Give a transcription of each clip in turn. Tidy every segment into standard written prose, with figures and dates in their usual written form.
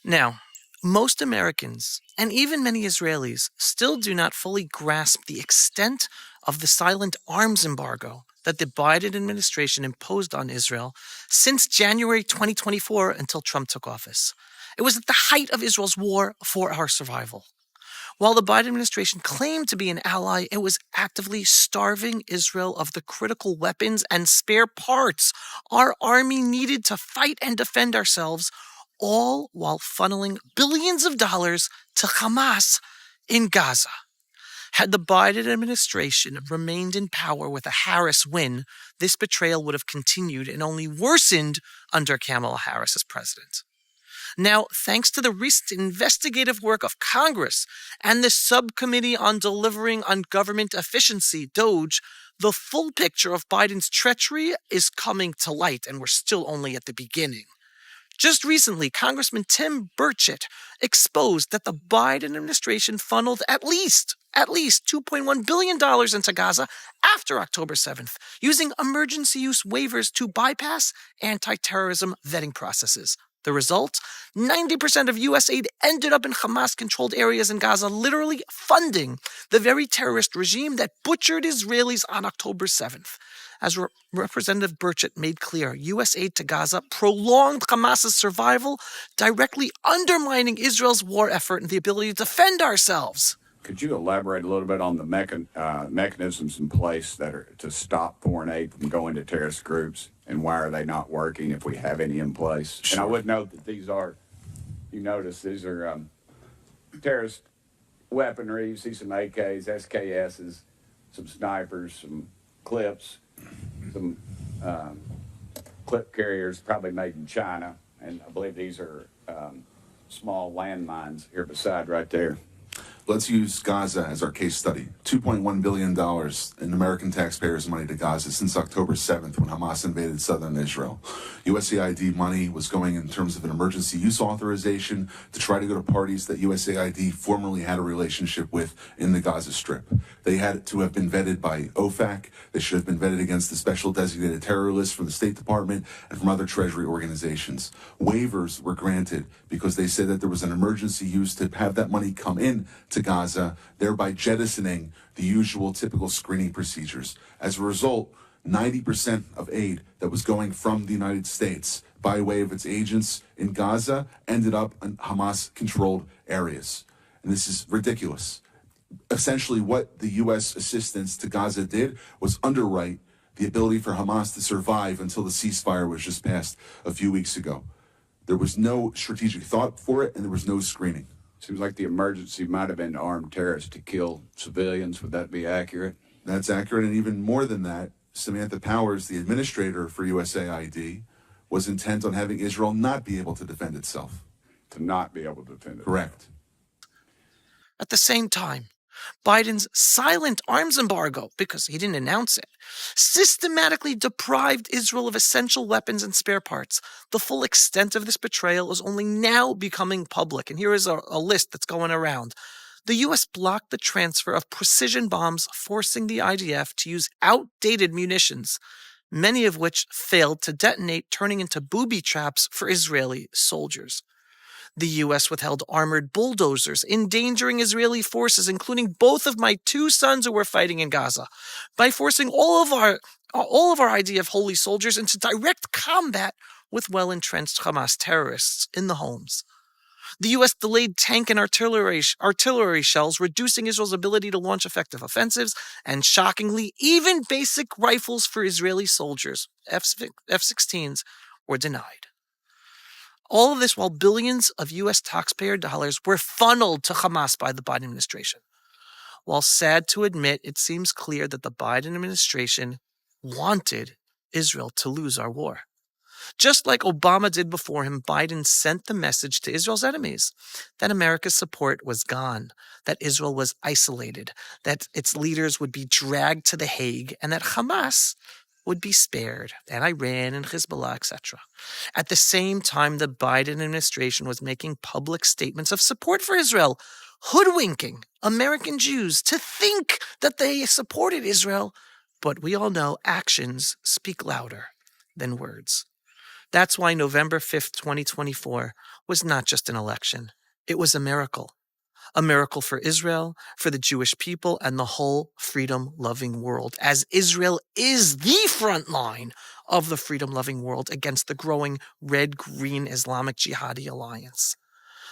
Now, most Americans, and even many Israelis, still do not fully grasp the extent of the silent arms embargo that the Biden administration imposed on Israel since January 2024 until Trump took office. It was at the height of Israel's war for our survival. While the Biden administration claimed to be an ally, it was actively starving Israel of the critical weapons and spare parts our army needed to fight and defend ourselves, all while funneling billions of dollars to Hamas in Gaza. Had the Biden administration remained in power with a Harris win, this betrayal would have continued and only worsened under Kamala Harris as president. Now, thanks to the recent investigative work of Congress and the Subcommittee on Delivering on Government Efficiency, DOGE, the full picture of Biden's treachery is coming to light, and we're still only at the beginning. Just recently, Congressman Tim Burchett exposed that the Biden administration funneled at least $2.1 billion into Gaza after October 7th, using emergency use waivers to bypass anti-terrorism vetting processes. The result? 90% of U.S. aid ended up in Hamas-controlled areas in Gaza, literally funding the very terrorist regime that butchered Israelis on October 7th. As Representative Burchett made clear, U.S. aid to Gaza prolonged Hamas's survival, directly undermining Israel's war effort and the ability to defend ourselves. Could you elaborate a little bit on the mechanisms in place that are to stop foreign aid from going to terrorist groups, and why are they not working if we have any in place? Sure. And I would note that these are terrorist weaponry. You see some AKs, SKSs, some snipers, some clips, some clip carriers probably made in China, and I believe these are small landmines here beside right there. Let's use Gaza as our case study. $2.1 billion in American taxpayers' money to Gaza since October 7th when Hamas invaded southern Israel. USAID money was going in terms of an emergency use authorization to try to go to parties that USAID formerly had a relationship with in the Gaza Strip. They had to have been vetted by OFAC. They should have been vetted against the special designated terror list from the State Department and from other Treasury organizations. Waivers were granted because they said that there was an emergency use to have that money come in to Gaza, thereby jettisoning the usual typical screening procedures. As a result, 90% of aid that was going from the United States by way of its agents in Gaza ended up in Hamas-controlled areas. And this is ridiculous. Essentially, what the U.S. assistance to Gaza did was underwrite the ability for Hamas to survive until the ceasefire was just passed a few weeks ago. There was no strategic thought for it, and there was no screening. Seems like the emergency might have been to arm terrorists to kill civilians. Would that be accurate? That's accurate, and even more than that, Samantha Powers, the administrator for USAID, was intent on having Israel not be able to defend itself. To not be able to defend itself. Correct. At the same time, Biden's silent arms embargo, because he didn't announce it, systematically deprived Israel of essential weapons and spare parts. The full extent of this betrayal is only now becoming public, and here is a list that's going around. The U.S. blocked the transfer of precision bombs, forcing the IDF to use outdated munitions, many of which failed to detonate, turning into booby traps for Israeli soldiers. The U.S. withheld armored bulldozers, endangering Israeli forces, including both of my two sons who were fighting in Gaza, by forcing all of our IDF holy soldiers into direct combat with well-entrenched Hamas terrorists in the homes. The U.S. delayed tank and artillery shells, reducing Israel's ability to launch effective offensives, and shockingly, even basic rifles for Israeli soldiers, F-16s, were denied. All of this while billions of U.S. taxpayer dollars were funneled to Hamas by the Biden administration. While sad to admit, it seems clear that the Biden administration wanted Israel to lose our war. Just like Obama did before him, Biden sent the message to Israel's enemies that America's support was gone, that Israel was isolated, that its leaders would be dragged to The Hague, and that Hamas would be spared, and Iran and Hezbollah, etc. At the same time, the Biden administration was making public statements of support for Israel, hoodwinking American Jews to think that they supported Israel, but we all know actions speak louder than words. That's why November 5th, 2024 was not just an election. It was a miracle. A miracle for Israel, for the Jewish people, and the whole freedom-loving world, as Israel is the front line of the freedom-loving world against the growing red-green Islamic Jihadi alliance.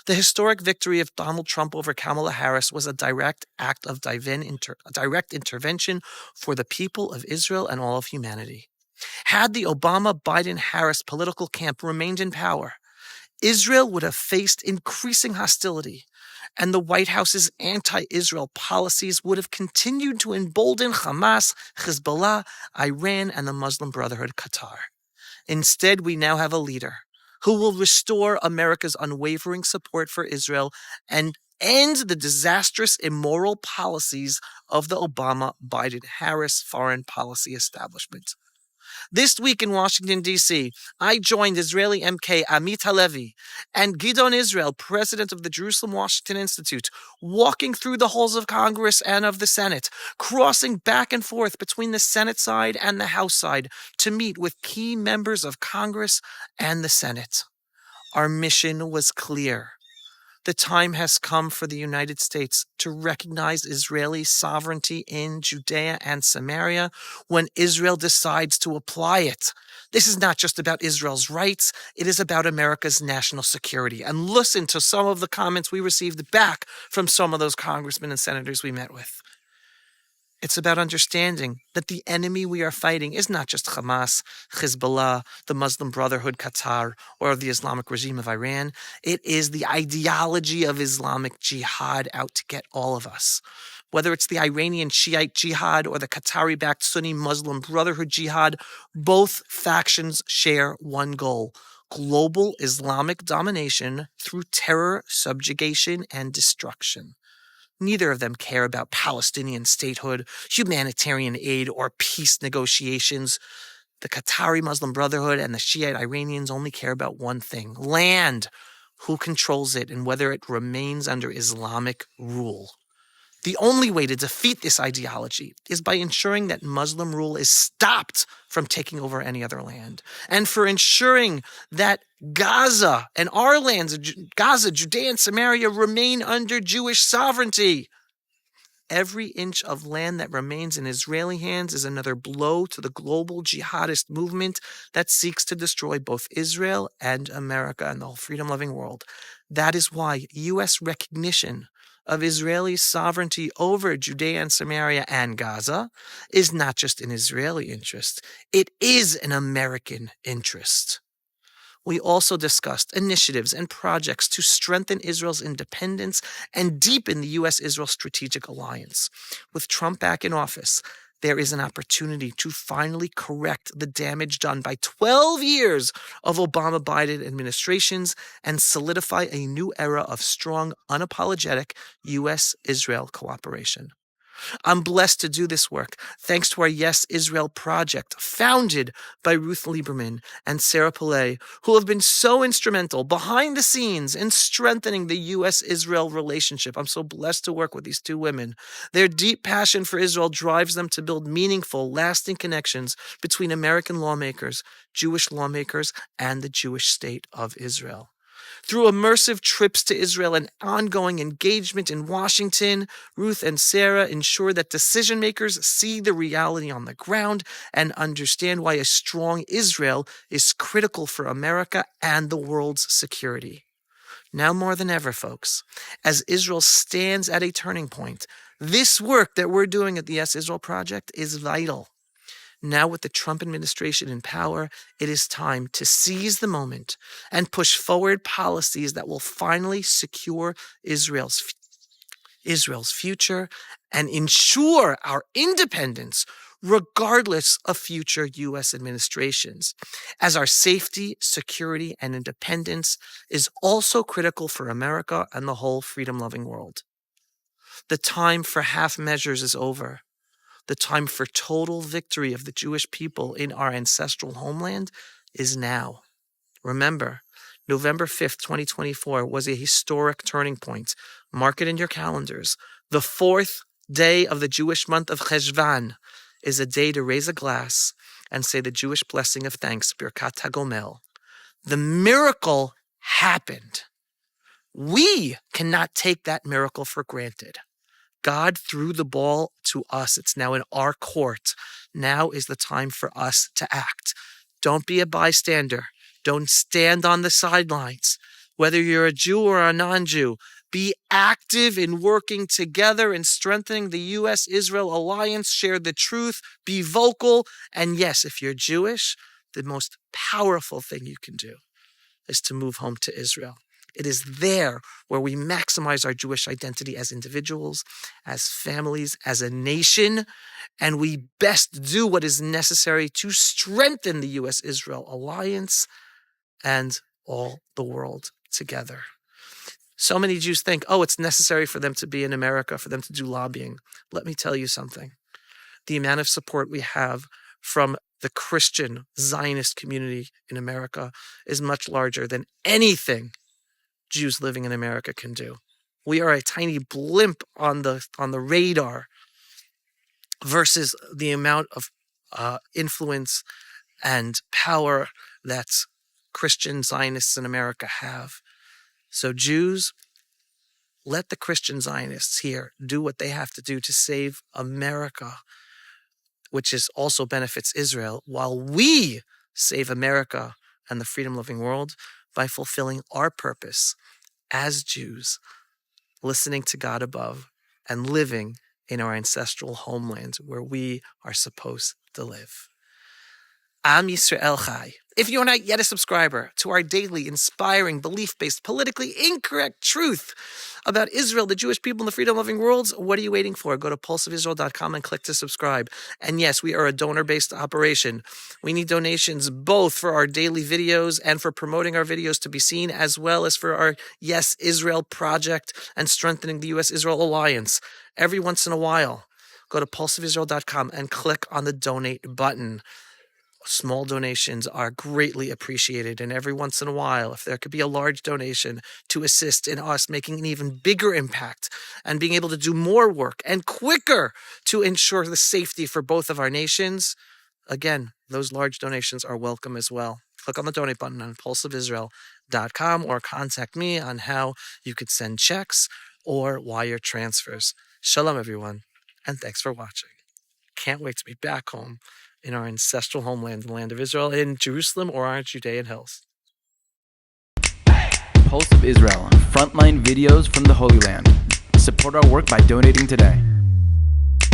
The historic victory of Donald Trump over Kamala Harris was a direct act of direct intervention for the people of Israel and all of humanity. Had the Obama-Biden-Harris political camp remained in power, Israel would have faced increasing hostility, and the White House's anti-Israel policies would have continued to embolden Hamas, Hezbollah, Iran, and the Muslim Brotherhood Qatar. Instead, we now have a leader who will restore America's unwavering support for Israel and end the disastrous, immoral policies of the Obama-Biden-Harris foreign policy establishment. This week in Washington, D.C., I joined Israeli MK Amit Halevi and Gidon Israel, president of the Jerusalem Washington Institute, walking through the halls of Congress and of the Senate, crossing back and forth between the Senate side and the House side to meet with key members of Congress and the Senate. Our mission was clear. The time has come for the United States to recognize Israeli sovereignty in Judea and Samaria when Israel decides to apply it. This is not just about Israel's rights, it is about America's national security. And listen to some of the comments we received back from some of those congressmen and senators we met with. It's about understanding that the enemy we are fighting is not just Hamas, Hezbollah, the Muslim Brotherhood Qatar, or the Islamic regime of Iran. It is the ideology of Islamic jihad out to get all of us. Whether it's the Iranian Shiite jihad or the Qatari-backed Sunni Muslim Brotherhood jihad, both factions share one goal: global Islamic domination through terror, subjugation, and destruction. Neither of them care about Palestinian statehood, humanitarian aid, or peace negotiations. The Qatari Muslim Brotherhood and the Shiite Iranians only care about one thing: land, who controls it, and whether it remains under Islamic rule. The only way to defeat this ideology is by ensuring that Muslim rule is stopped from taking over any other land, and for ensuring that Gaza and our lands, Gaza, Judea, and Samaria, remain under Jewish sovereignty. Every inch of land that remains in Israeli hands is another blow to the global jihadist movement that seeks to destroy both Israel and America and the whole freedom-loving world. That is why U.S. recognition of Israeli sovereignty over Judea and Samaria and Gaza is not just an Israeli interest, it is an American interest. We also discussed initiatives and projects to strengthen Israel's independence and deepen the U.S.-Israel strategic alliance. With Trump back in office, there is an opportunity to finally correct the damage done by 12 years of Obama-Biden administrations and solidify a new era of strong, unapologetic U.S.-Israel cooperation. I'm blessed to do this work thanks to our Yes Israel project, founded by Ruth Lieberman and Sarah Pillay, who have been so instrumental behind the scenes in strengthening the U.S.-Israel relationship. I'm so blessed to work with these two women. Their deep passion for Israel drives them to build meaningful, lasting connections between American lawmakers, Jewish lawmakers, and the Jewish state of Israel. Through immersive trips to Israel and ongoing engagement in Washington, Ruth and Sarah ensure that decision makers see the reality on the ground and understand why a strong Israel is critical for America and the world's security. Now more than ever, folks, as Israel stands at a turning point, this work that we're doing at the Yes Israel Project is vital. Now, with the Trump administration in power, it is time to seize the moment and push forward policies that will finally secure Israel's future and ensure our independence, regardless of future U.S. administrations, as our safety, security, and independence is also critical for America and the whole freedom-loving world. The time for half measures is over. The time for total victory of the Jewish people in our ancestral homeland is now. Remember, November 5th, 2024 was a historic turning point. Mark it in your calendars. The fourth day of the Jewish month of Cheshvan is a day to raise a glass and say the Jewish blessing of thanks, Birkat HaGomel. The miracle happened. We cannot take that miracle for granted. God threw the ball to us. It's now in our court. Now is the time for us to act. Don't be a bystander. Don't stand on the sidelines. Whether you're a Jew or a non-Jew, be active in working together and strengthening the U.S.-Israel alliance. Share the truth. Be vocal. And yes, if you're Jewish, the most powerful thing you can do is to move home to Israel. It is there where we maximize our Jewish identity as individuals, as families, as a nation, and we best do what is necessary to strengthen the U.S.-Israel alliance and all the world together. So many Jews think, oh, it's necessary for them to be in America, for them to do lobbying. Let me tell you something. The amount of support we have from the Christian Zionist community in America is much larger than anything Jews living in America can do. We are a tiny blimp on the radar versus the amount of influence and power that Christian Zionists in America have. So Jews, let the Christian Zionists here do what they have to do to save America, which is also benefits Israel, while we save America and the freedom-loving world by fulfilling our purpose as Jews, listening to God above and living in our ancestral homeland where we are supposed to live. Am Yisrael Chai. If you are not yet a subscriber to our daily, inspiring, belief-based, politically incorrect truth about Israel, the Jewish people, and the freedom-loving worlds, what are you waiting for? Go to pulseofisrael.com and click to subscribe. And yes, we are a donor-based operation. We need donations both for our daily videos and for promoting our videos to be seen, as well as for our Yes Israel project and strengthening the U.S.-Israel alliance. Every once in a while, go to pulseofisrael.com and click on the donate button. Small donations are greatly appreciated, and every once in a while, if there could be a large donation to assist in us making an even bigger impact and being able to do more work and quicker to ensure the safety for both of our nations, again, those large donations are welcome as well. Click on the donate button on pulseofisrael.com or contact me on how you could send checks or wire transfers. Shalom, everyone, and thanks for watching. Can't wait to be back home in our ancestral homeland, the land of Israel, in Jerusalem or our Judean hills. Pulse of Israel, frontline videos from the Holy Land. Support our work by donating today.